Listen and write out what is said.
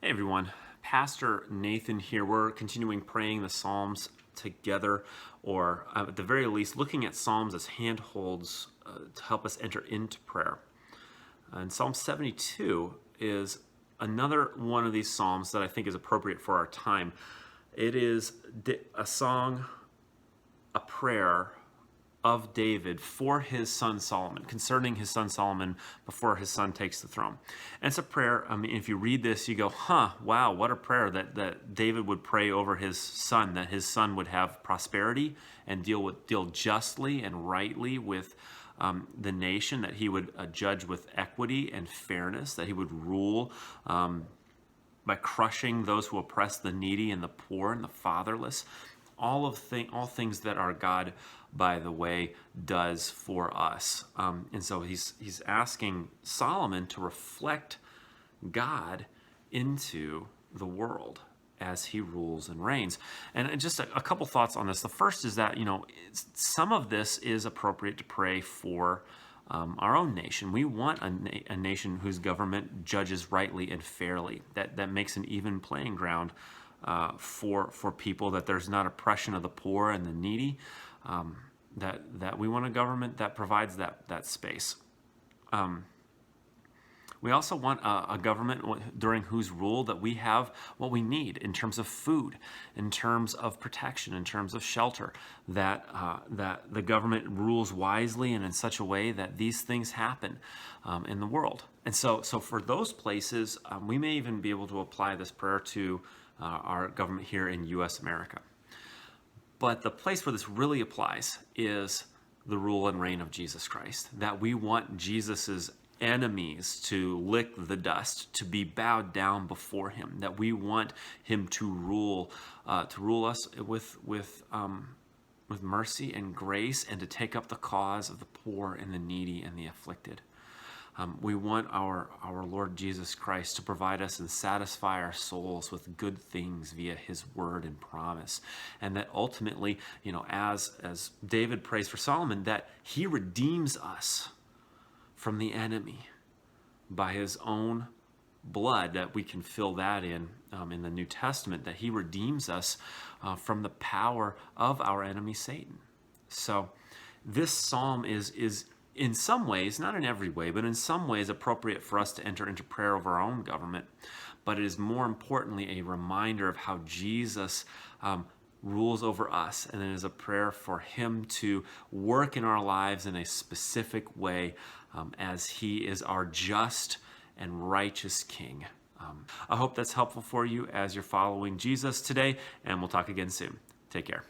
Hey everyone, Pastor Nathan here. We're continuing praying the Psalms together, or at the very least, looking at Psalms as handholds to help us enter into prayer. And Psalm 72 is another one of these Psalms that I think is appropriate for our time. It is a song, a prayer of David for his son Solomon, concerning his son Solomon before his son takes the throne. And it's a prayer, I mean, if you read this, you go, wow, what a prayer that David would pray over his son, that his son would have prosperity and deal justly and rightly with the nation, that he would judge with equity and fairness, that he would rule by crushing those who oppress the needy and the poor and the fatherless. All things that our God, by the way, does for us. And so he's asking Solomon to reflect God into the world as he rules and reigns. And just a couple thoughts on this. The first is that, some of this is appropriate to pray for our own nation. We want a nation whose government judges rightly and fairly, that makes an even playing ground for people, that there's not oppression of the poor and the needy, that we want a government that provides that space. We also want a government during whose rule that we have what we need in terms of food, in terms of protection, in terms of shelter, that the government rules wisely and in such a way that these things happen in the world. And so for those places, we may even be able to apply this prayer to our government here in U.S. America. But the place where this really applies is the rule and reign of Jesus Christ, that we want Jesus's enemies to lick the dust, to be bowed down before him, that we want him to rule us with mercy and grace, and to take up the cause of the poor and the needy and the afflicted. We want our Lord Jesus Christ to provide us and satisfy our souls with good things via his word and promise. And that ultimately, as David prays for Solomon, that he redeems us from the enemy by his own blood, that we can fill that in the New Testament, that he redeems us from the power of our enemy Satan. So this psalm is in some ways, not in every way, but in some ways appropriate for us to enter into prayer over our own government. But it is more importantly a reminder of how Jesus rules over us, and it is a prayer for him to work in our lives in a specific way as he is our just and righteous King. I hope that's helpful for you as you're following Jesus today, and we'll talk again soon. Take care.